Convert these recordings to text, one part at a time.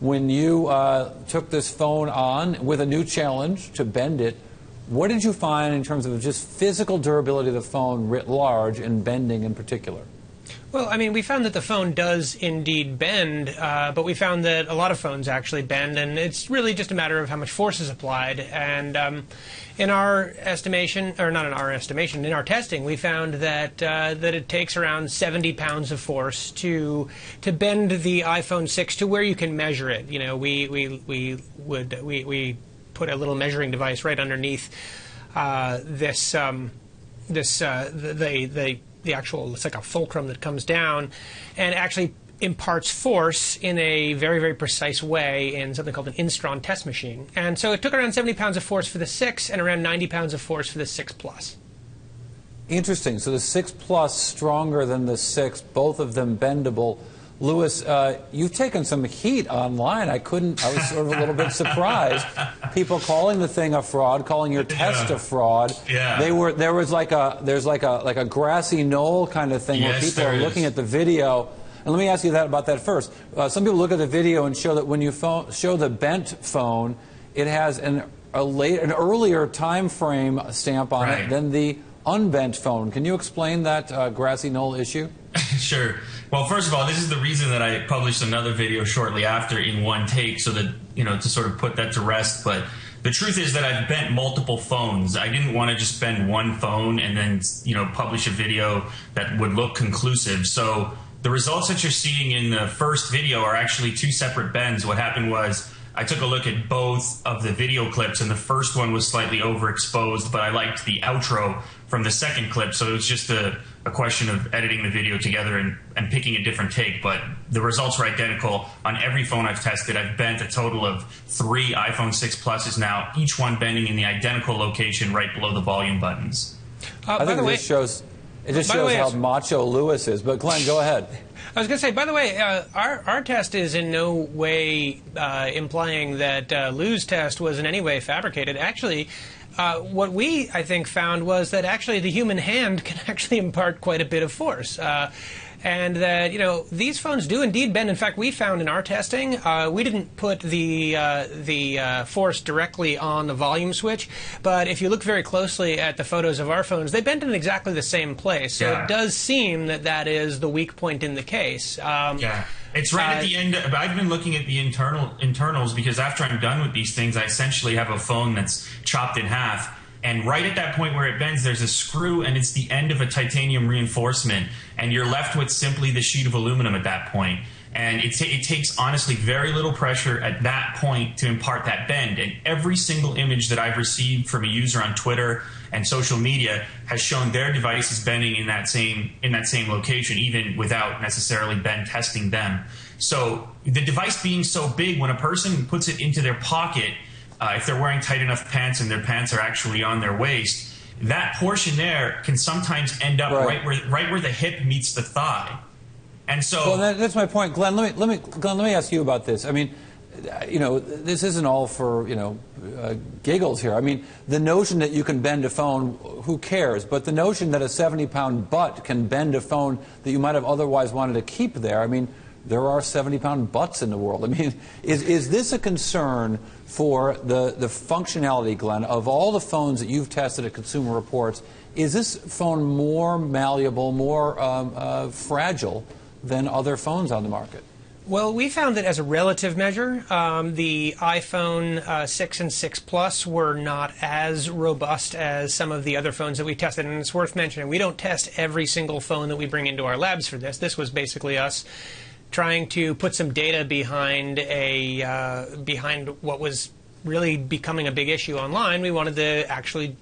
when you took this phone on with a new challenge to bend it. What did you find in terms of just physical durability of the phone writ large and bending in particular? Well, I mean, we found that the phone does indeed bend, but we found that a lot of phones actually bend, and it's really just a matter of how much force is applied. And in our estimation, or not in our estimation, in our testing, we found that that it takes around 70 pounds of force to bend the iPhone 6 to where you can measure it. You know, we put a little measuring device right underneath the actual, it's like a fulcrum that comes down and actually imparts force in a very, very precise way in something called an Instron test machine. And so it took around 70 pounds of force for the 6 and around 90 pounds of force for the 6 Plus. Interesting. So the 6 Plus stronger than the 6, both of them bendable. Louis, you've taken some heat online. I was sort of a little bit surprised. People calling the thing a fraud, calling your test a fraud. Yeah. There's like a grassy knoll kind of thing where people are looking at the video. And let me ask you about that first. Some people look at the video and show that when you show the bent phone, it has an earlier time frame stamp on it than the unbent phone. Can you explain that grassy knoll issue? Sure. Well, first of all, this is the reason that I published another video shortly after in one take, so that, to sort of put that to rest. But the truth is that I've bent multiple phones. I didn't want to just bend one phone and then, publish a video that would look conclusive. So the results that you're seeing in the first video are actually two separate bends. What happened was I took a look at both of the video clips, and the first one was slightly overexposed, but I liked the outro from the second clip, so it was just a question of editing the video together and picking a different take. But the results were identical on every phone I've tested. I've bent a total of 3 iPhone 6 Pluses now, each one bending in the identical location right below the volume buttons. I think it just shows how macho Louis is. But Glenn, go ahead. I was going to say, by the way, our test is in no way implying that Lou's test was in any way fabricated. Actually, what we, I think, found was that actually the human hand can actually impart quite a bit of force. And that, these phones do indeed bend. In fact, we found in our testing, we didn't put the force directly on the volume switch, but if you look very closely at the photos of our phones, they bend in exactly the same place. So it does seem that that is the weak point in the case. It's right at the end. I've been looking at the internals because after I'm done with these things, I essentially have a phone that's chopped in half. And right at that point where it bends, there's a screw, and it's the end of a titanium reinforcement. And you're left with simply the sheet of aluminum at that point. And it takes, honestly, very little pressure at that point to impart that bend. And every single image that I've received from a user on Twitter and social media has shown their devices bending in that same location, even without necessarily Ben testing them. So the device being so big, when a person puts it into their pocket, if they're wearing tight enough pants and their pants are actually on their waist, that portion there can sometimes end up right where the hip meets the thigh. And so, well, that's my point, Glenn. Let me ask you about this. I mean, this isn't all for giggles here. I mean, the notion that you can bend a phone, who cares? But the notion that a 70-pound butt can bend a phone that you might have otherwise wanted to keep there. I mean, there are 70-pound butts in the world. I mean, is this a concern for the functionality, Glenn, of all the phones that you've tested at Consumer Reports? Is this phone more malleable, more fragile than other phones on the market? Well, we found that as a relative measure, the iPhone 6 and 6 Plus were not as robust as some of the other phones that we tested. And it's worth mentioning, we don't test every single phone that we bring into our labs for this. This was basically us trying to put some data behind behind what was really becoming a big issue online. We wanted to actually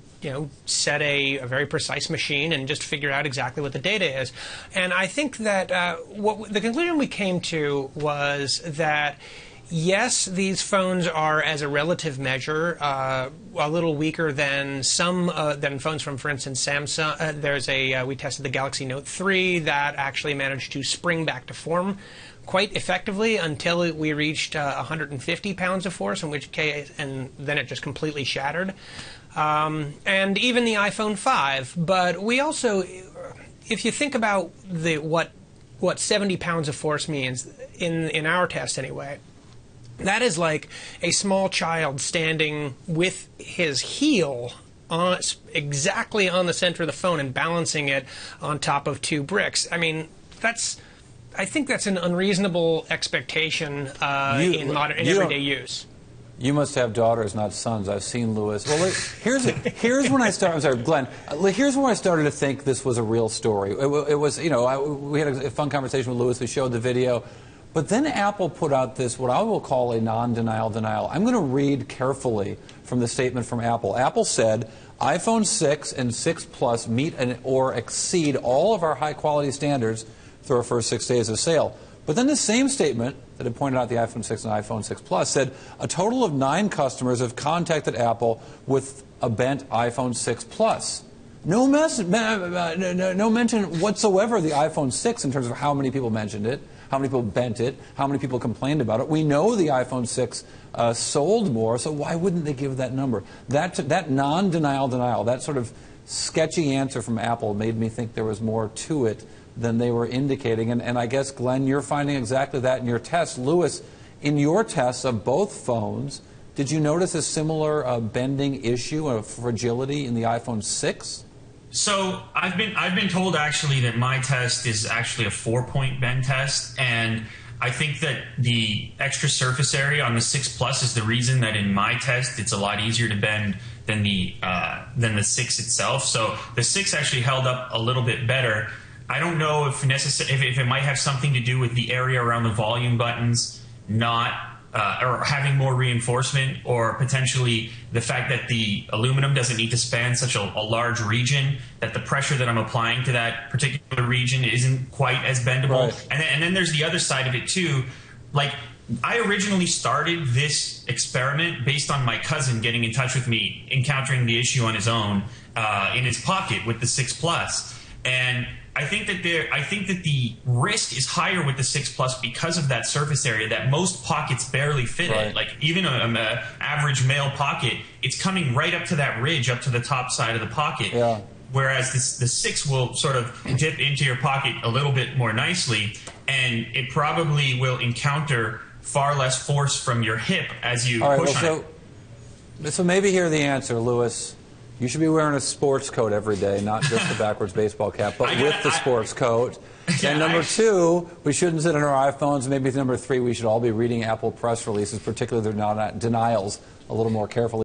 set a very precise machine and just figure out exactly what the data is. And I think that the conclusion we came to was that, yes, these phones are, as a relative measure, a little weaker than than phones from, for instance, Samsung. We tested the Galaxy Note 3 that actually managed to spring back to form quite effectively until we reached 150 pounds of force, in which case, and then it just completely shattered. And even the iPhone 5. But we also, if you think about what 70 pounds of force means in our test anyway, That is like a small child standing with his heel exactly on the center of the phone and balancing it on top of two bricks. I mean, I think that's an unreasonable expectation in everyday use. You must have daughters, not sons. I've seen Lewis. Well, here's when I started. I'm sorry, Glenn. Here's when I started to think this was a real story. It was, we had a fun conversation with Lewis. We showed the video. But then Apple put out this, what I will call a non-denial denial. I'm going to read carefully from the statement from Apple. Apple said, iPhone 6 and 6 Plus meet or exceed all of our high-quality standards through our first 6 days of sale. But then the same statement that had pointed out the iPhone 6 and iPhone 6 Plus said, a total of 9 customers have contacted Apple with a bent iPhone 6 Plus. No mention whatsoever of the iPhone 6 in terms of how many people mentioned it, how many people bent it, how many people complained about it. We know the iPhone 6 sold more, so why wouldn't they give that number? That non-denial denial, that sort of sketchy answer from Apple made me think there was more to it than they were indicating. And I guess, Glenn, you're finding exactly that in your test. Lewis, in your tests of both phones, did you notice a similar bending issue of fragility in the iPhone 6? So I've been told actually that my test is actually a 4-point bend test, and I think that the extra surface area on the 6 Plus is the reason that in my test it's a lot easier to bend than the 6 itself. So the 6 actually held up a little bit better. I don't know if it might have something to do with the area around the volume buttons not or having more reinforcement, or potentially the fact that the aluminum doesn't need to span such a large region, that the pressure that I'm applying to that particular region isn't quite as bendable. Right. And then there's the other side of it too. Like, I originally started this experiment based on my cousin getting in touch with me, encountering the issue on his own in his pocket with the 6 Plus. And I think that the risk is higher with the 6 Plus because of that surface area that most pockets barely fit in. Like, even an average male pocket, it's coming right up to that ridge, up to the top side of the pocket. Yeah. Whereas the 6 will sort of dip into your pocket a little bit more nicely, and it probably will encounter far less force from your hip as you push on it. So maybe hear the answer, Lewis. You should be wearing a sports coat every day, not just the backwards baseball cap, but with the sports coat. And number 2, we shouldn't sit on our iPhones. Maybe number 3, we should all be reading Apple press releases, particularly their denials, a little more carefully.